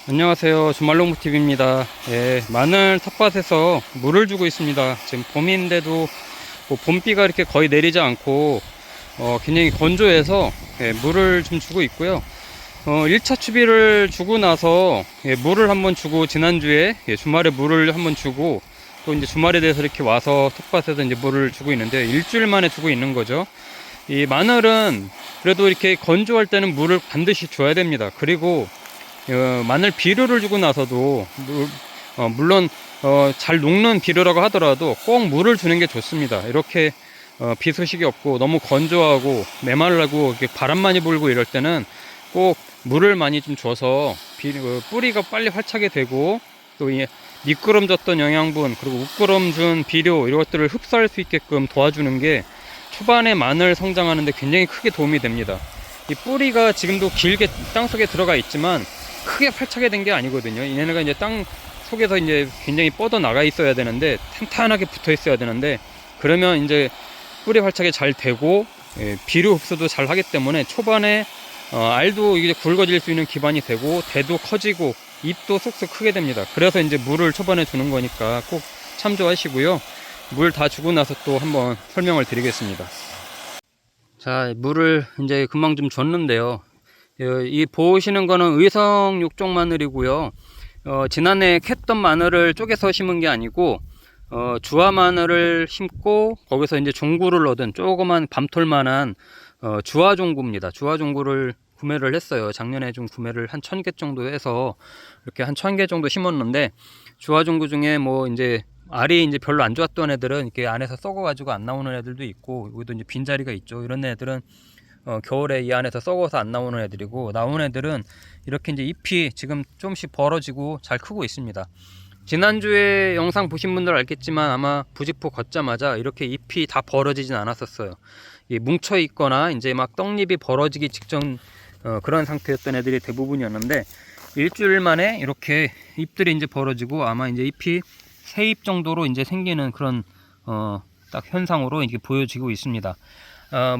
안녕하세요. 주말농부TV입니다. 예, 마늘 텃밭에서 물을 주고 있습니다. 지금 봄인데도 뭐 봄비가 이렇게 거의 내리지 않고 굉장히 건조해서 물을 좀 주고 있고요. 1차 추비를 주고 나서 물을 한번 주고, 지난주에 주말에 물을 한번 주고, 또 이제 주말에 대해서 이렇게 와서 텃밭에서 이제 물을 주고 있는데, 일주일 만에 주고 있는 거죠. 이 마늘은 그래도 이렇게 건조할 때는 물을 반드시 줘야 됩니다. 그리고 마늘 비료를 주고 나서도 물론 잘 녹는 비료라고 하더라도 꼭 물을 주는 게 좋습니다. 이렇게 비 소식이 없고 너무 건조하고 메말라고 이렇게 바람 많이 불고 이럴 때는 꼭 물을 많이 좀 줘서 뿌리가 빨리 활착이 되고, 또 이 미끄럼졌던 영양분, 그리고 우끄럼 준 비료, 이런 것들을 흡수할 수 있게끔 도와주는 게 초반에 마늘 성장하는데 굉장히 크게 도움이 됩니다. 이 뿌리가 지금도 길게 땅속에 들어가 있지만 크게 활착이 된 게 아니거든요. 얘네가 이제 땅 속에서 이제 굉장히 뻗어 나가 있어야 되는데, 탄탄하게 붙어 있어야 되는데, 그러면 이제 뿌리 활착이 잘 되고 비료 흡수도 잘 하기 때문에 초반에 알도 이제 굵어질 수 있는 기반이 되고, 대도 커지고 잎도 쑥쑥 크게 됩니다. 그래서 이제 물을 초반에 주는 거니까 꼭 참조하시고요. 물 다 주고 나서 또 한번 설명을 드리겠습니다. 자, 물을 이제 금방 좀 줬는데요. 이 보시는 거는 의성 육종 마늘이고요. 지난해 캤던 마늘을 쪼개서 심은 게 아니고 주화 마늘을 심고 거기서 이제 종구를 얻은 조그만 밤톨만한 주화 종구입니다. 주화 종구를 구매를 했어요. 작년에 좀 구매를 한 1000개 정도 해서 이렇게 한 1000개 정도 심었는데, 주화 종구 중에 뭐 이제 알이 이제 별로 안 좋았던 애들은 이렇게 안에서 썩어가지고 안 나오는 애들도 있고, 여기도 이제 빈자리가 있죠. 이런 애들은 겨울에 이 안에서 썩어서 안 나오는 애들이고, 나오는 애들은 이렇게 이제 잎이 지금 좀씩 벌어지고 잘 크고 있습니다. 지난주에 영상 보신 분들 알겠지만 아마 부직포 걷자마자 이렇게 잎이 다 벌어지진 않았었어요. 뭉쳐 있거나 이제 막 떡잎이 벌어지기 직전 그런 상태였던 애들이 대부분이었는데, 일주일 만에 이렇게 잎들이 이제 벌어지고 아마 이제 잎이 세 잎 정도로 이제 생기는 그런 딱 현상으로 이렇게 보여지고 있습니다.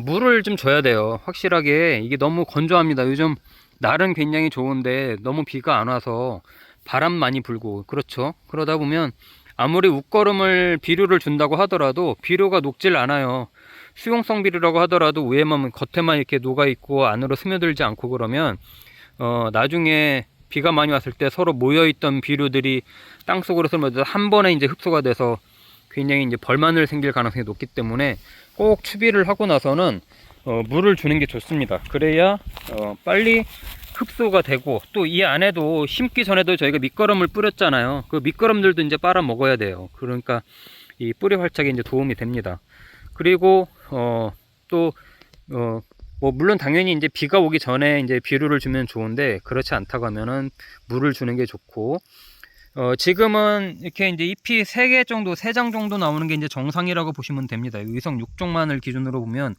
물을 좀 줘야 돼요. 확실하게. 이게 너무 건조합니다. 요즘 날은 굉장히 좋은데 너무 비가 안 와서 바람 많이 불고, 그렇죠. 그러다 보면 아무리 웃거름을 비료를 준다고 하더라도 비료가 녹질 않아요. 수용성 비료라고 하더라도 위에만, 겉에만 이렇게 녹아 있고 안으로 스며들지 않고, 그러면 나중에 비가 많이 왔을 때 서로 모여있던 비료들이 땅속으로 스며들어서 한 번에 이제 흡수가 돼서 굉장히 이제 벌마늘 생길 가능성이 높기 때문에 꼭 추비를 하고 나서는 물을 주는 게 좋습니다. 그래야 빨리 흡수가 되고, 또 이 안에도 심기 전에도 저희가 밑거름을 뿌렸잖아요. 그 밑거름들도 이제 빨아 먹어야 돼요. 그러니까 이 뿌리 활착에 이제 도움이 됩니다. 그리고 또 뭐 물론 당연히 이제 비가 오기 전에 이제 비료를 주면 좋은데, 그렇지 않다고 하면은 물을 주는 게 좋고, 지금은 이렇게 이제 잎이 3개 정도, 3장 정도 나오는 게 이제 정상이라고 보시면 됩니다. 의성 6종만을 기준으로 보면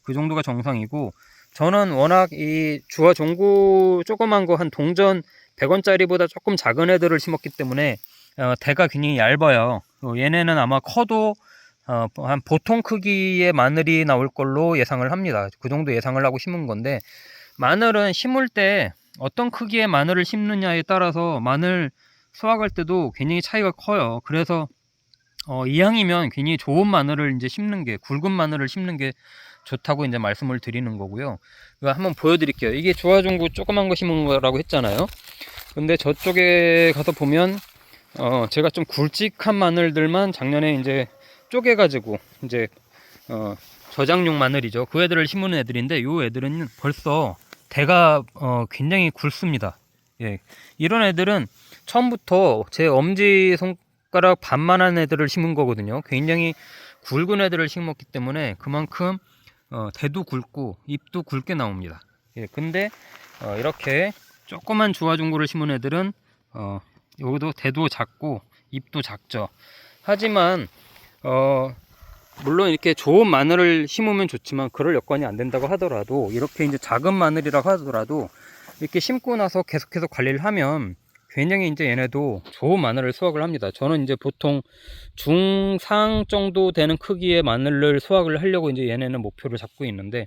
그 정도가 정상이고, 저는 워낙 이 주화 종구 조그만 거 한 동전 100원짜리보다 조금 작은 애들을 심었기 때문에 대가 굉장히 얇아요. 얘네는 아마 커도 한 보통 크기의 마늘이 나올 걸로 예상을 합니다. 그 정도 예상을 하고 심은 건데, 마늘은 심을 때 어떤 크기의 마늘을 심느냐에 따라서 마늘 수확할 때도 굉장히 차이가 커요. 그래서 이왕이면 굉장히 좋은 마늘을 이제 심는 게, 굵은 마늘을 심는 게 좋다고 이제 말씀을 드리는 거고요. 이거 한번 보여드릴게요. 이게 주화종구 조그만 거 심은 거라고 했잖아요. 근데 저쪽에 가서 보면 제가 좀 굵직한 마늘들만 작년에 이제 쪼개가지고 이제 저장용 마늘이죠. 그 애들을 심은 애들인데, 요 애들은 벌써 대가 굉장히 굵습니다. 예, 이런 애들은 처음부터 제 엄지 손가락 반만한 애들을 심은 거거든요. 굉장히 굵은 애들을 심었기 때문에 그만큼 대도 굵고 잎도 굵게 나옵니다. 예, 근데 이렇게 조그만 주화종구를 심은 애들은 여기도 대도 작고 잎도 작죠. 하지만 물론 이렇게 좋은 마늘을 심으면 좋지만, 그럴 여건이 안 된다고 하더라도, 이렇게 이제 작은 마늘이라고 하더라도 이렇게 심고 나서 계속해서 관리를 하면 굉장히 이제 얘네도 좋은 마늘을 수확을 합니다. 저는 이제 보통 중상 정도 되는 크기의 마늘을 수확을 하려고 이제 얘네는 목표를 잡고 있는데,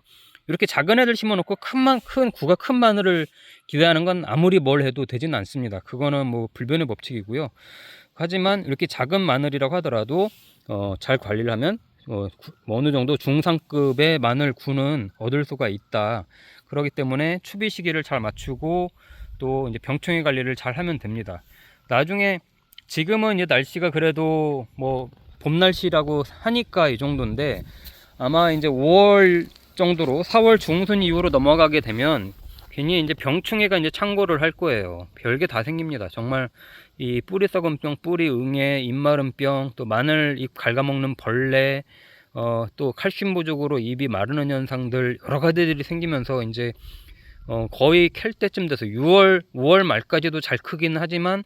이렇게 작은 애들 심어놓고 구가 큰 마늘을 기대하는 건 아무리 뭘 해도 되지는 않습니다. 그거는 뭐 불변의 법칙이고요. 하지만 이렇게 작은 마늘이라고 하더라도 잘 관리를 하면 뭐 어느 정도 중상급의 마늘 군은 얻을 수가 있다. 그렇기 때문에 추비 시기를 잘 맞추고 또 이제 병충해 관리를 잘 하면 됩니다. 나중에 지금은 이제 날씨가 그래도 뭐 봄 날씨라고 하니까 이 정도인데 아마 이제 5월 정도로 4월 중순 이후로 넘어가게 되면 괜히 이제 병충해가 이제 창궐을 할 거예요. 별게 다 생깁니다. 정말 이 뿌리 썩은 병, 뿌리 응애, 잎 마른 병, 또 마늘 잎 갉아먹는 벌레, 또 칼슘 부족으로 ip이 마르는 현상들 여러 가지들이 생기면서 이제 거의 캘 때쯤 돼서 5월 말까지도 잘 크긴 하지만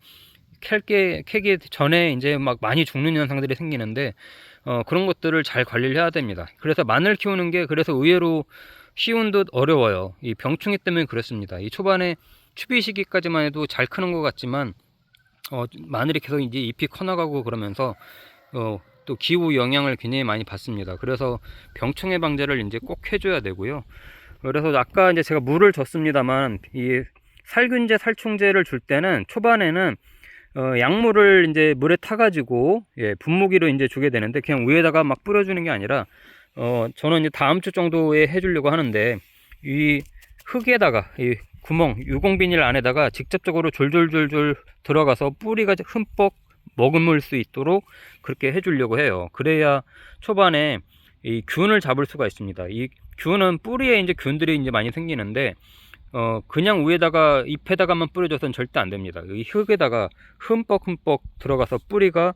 캐기 전에 이제 막 많이 죽는 현상들이 생기는데 그런 것들을 잘 관리를 해야 됩니다. 그래서 마늘 키우는 게 그래서 의외로 쉬운 듯 어려워요. 이 병충해 때문에 그렇습니다. 이 초반에 추비 시기까지만 해도 잘 크는 것 같지만 마늘이 계속 이제 잎이 커나가고 그러면서 또 기후 영향을 굉장히 많이 받습니다. 그래서 병충해 방제를 이제 꼭 해줘야 되고요. 그래서 아까 이제 제가 물을 줬습니다만 이 살균제, 살충제를 줄 때는 초반에는 약물을 이제 물에 타가지고 분무기로 이제 주게 되는데 그냥 위에다가 막 뿌려주는 게 아니라 저는 이제 다음 주 정도에 해주려고 하는데 이 흙에다가 이 구멍 유공비닐 안에다가 직접적으로 졸졸졸졸 들어가서 뿌리가 흠뻑 머금을 수 있도록 그렇게 해주려고 해요. 그래야 초반에 이 균을 잡을 수가 있습니다. 이 균은 뿌리에 이제 균들이 이제 많이 생기는데 그냥 위에다가 잎에다가만 뿌려줘서는 절대 안 됩니다. 이 흙에다가 흠뻑 들어가서 뿌리가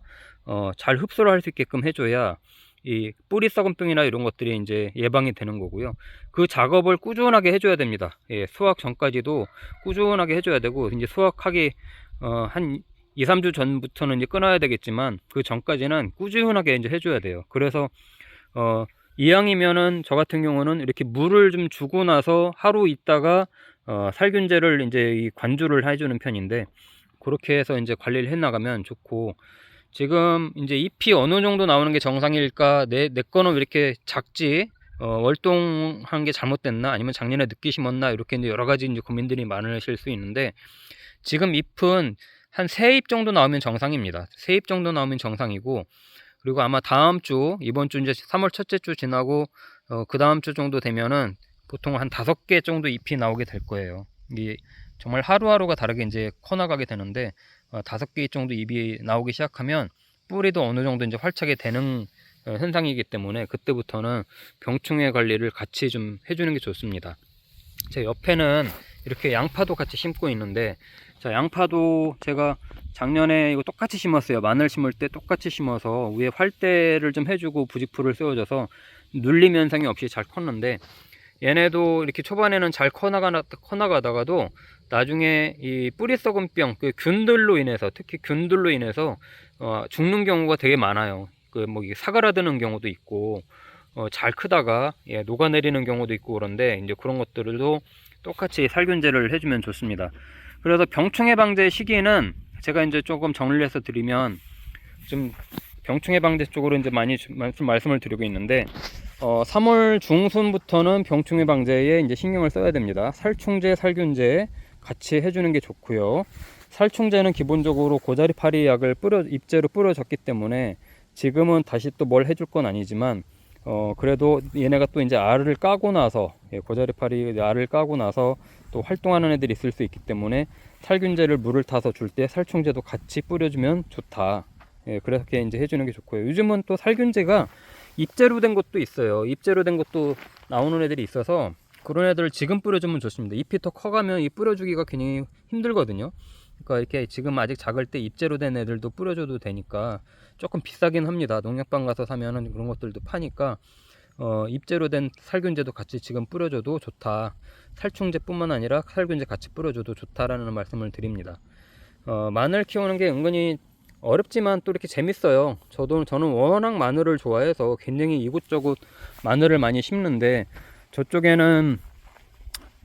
잘 흡수를 할 수 있게끔 해줘야 이 뿌리 썩은병이나 이런 것들이 이제 예방이 되는 거고요. 그 작업을 꾸준하게 해줘야 됩니다. 수확 전까지도 꾸준하게 해줘야 되고 이제 수확하기 한 2, 3주 전부터는 이제 끊어야 되겠지만 그 전까지는 꾸준하게 이제 해줘야 돼요. 그래서 이왕이면은 저 같은 경우는 이렇게 물을 좀 주고 나서 하루 있다가 살균제를 이제 이 관주를 해주는 편인데 그렇게 해서 이제 관리를 해 나가면 좋고 지금 이제 잎이 어느 정도 나오는 게 정상일까? 내 거는 왜 이렇게 작지? 월동한 게 잘못됐나? 아니면 작년에 늦게 심었나? 이렇게 이제 여러 가지 이제 고민들이 많으실 수 있는데 지금 잎은 한 3잎 정도 나오면 정상입니다. 3잎 정도 나오면 정상이고 그리고 아마 다음 주, 이번 주 이제 3월 첫째 주 지나고 그 다음 주 정도 되면은 보통 한 5개 정도 잎이 나오게 될 거예요. 이게 정말 하루하루가 다르게 이제 커나가게 되는데 5개 정도 잎이 나오기 시작하면 뿌리도 어느 정도 이제 활착이 되는 현상이기 때문에 그때부터는 병충해 관리를 같이 좀 해주는 게 좋습니다. 제 옆에는 이렇게 양파도 같이 심고 있는데 자, 양파도 제가 작년에 이거 똑같이 심었어요. 마늘 심을 때 똑같이 심어서 위에 활대를 좀 해주고 부직포를 세워줘서 눌림 현상이 없이 잘 컸는데 얘네도 이렇게 초반에는 잘 커나가다가도 나중에 이 뿌리 썩은 병, 그 균들로 인해서 특히 균들로 인해서 죽는 경우가 되게 많아요. 그 뭐 사그라드는 경우도 있고 잘 크다가 녹아내리는 경우도 있고 그런데 이제 그런 것들도 똑같이 살균제를 해주면 좋습니다. 그래서 병충해 방제 시기는 제가 이제 조금 정리를 해서 드리면 좀 병충해 방제 쪽으로 이제 많이 말씀을 드리고 있는데 3월 중순부터는 병충해 방제에 이제 신경을 써야 됩니다. 살충제, 살균제 같이 해주는 게 좋고요. 살충제는 기본적으로 고자리파리 약을 잎제로 뿌려졌기 때문에 지금은 다시 또 뭘 해줄 건 아니지만 그래도 얘네가 또 이제 알을 까고 나서 고자리파리 알을 까고 나서 또 활동하는 애들이 있을 수 있기 때문에 살균제를 물을 타서 줄 때 살충제도 같이 뿌려주면 좋다. 그렇게 이제 해주는 게 좋고요. 요즘은 또 살균제가 잎제로 된 것도 있어요. 잎제로 된 것도 나오는 애들이 있어서 그런 애들을 지금 뿌려주면 좋습니다. 잎이 더 커가면 이 뿌려주기가 굉장히 힘들거든요. 그러니까 이렇게 지금 아직 작을 때 잎제로 된 애들도 뿌려줘도 되니까 조금 비싸긴 합니다. 농약방 가서 사면은 그런 것들도 파니까 잎제로 된 살균제도 같이 지금 뿌려줘도 좋다. 살충제뿐만 아니라 살균제 같이 뿌려줘도 좋다라는 말씀을 드립니다. 마늘 키우는 게 은근히 어렵지만 또 이렇게 재밌어요. 저는 워낙 마늘을 좋아해서 굉장히 이곳저곳 마늘을 많이 심는데 저쪽에는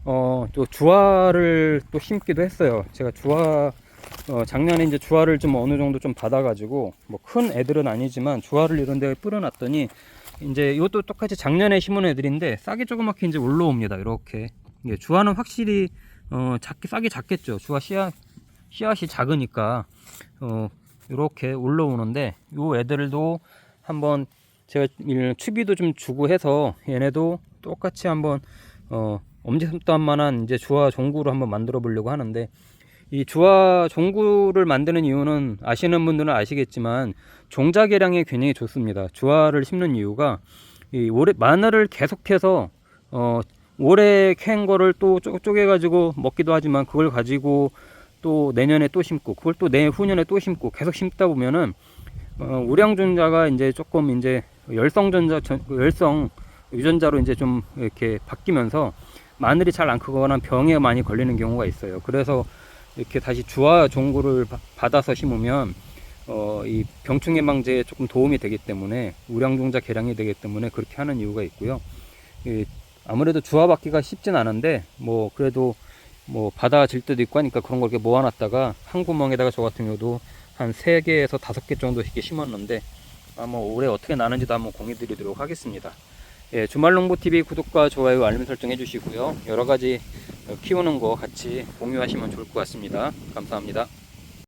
또 주화를 또 심기도 했어요. 제가 주화 작년에 이제 주화를 좀 어느 정도 좀 받아가지고 뭐 큰 애들은 아니지만 주화를 이런 데 뿌려놨더니 이제 이것도 똑같이 작년에 심은 애들인데 싹이 조그맣게 이제 올라옵니다. 이렇게. 예, 주화는 확실히 싹이 작겠죠. 주화 씨앗이 작으니까 이렇게 올라오는데 요 애들도 한번 제가 추비도 좀 주고 해서 얘네도 똑같이 한번 엄지손톱만한 이제 주화 종구를 한번 만들어 보려고 하는데, 이 주화 종구를 만드는 이유는 아시는 분들은 아시겠지만 종자개량에 굉장히 좋습니다. 주화를 심는 이유가 이 마늘을 계속해서 올해 캔 거를 또 쪼개 가지고 먹기도 하지만 그걸 가지고 또 내년에 또 심고 그걸 또 내후년에 또 심고 계속 심다 보면은 우량존자가 이제 조금 이제 열성 유전자로 이제 좀 이렇게 바뀌면서 마늘이 잘 안 크거나 병에 많이 걸리는 경우가 있어요. 그래서 이렇게 다시 주화 종구를 받아서 심으면 이 병충 예방제에 조금 도움이 되기 때문에 우량종자 개량이 되기 때문에 그렇게 하는 이유가 있고요. 아무래도 주화 받기가 쉽진 않은데 뭐 그래도 뭐 받아질 때도 있고 하니까 그런 걸 이렇게 모아놨다가 한 구멍에다가 저 같은 경우도 한 3개에서 5개 정도 이렇게 심었는데 뭐 올해 어떻게 나는지도 한번 공유 드리도록 하겠습니다. 예, 주말농부TV 구독과 좋아요 알림 설정 해주시고요. 여러가지 키우는 거 같이 공유하시면 좋을 것 같습니다. 감사합니다.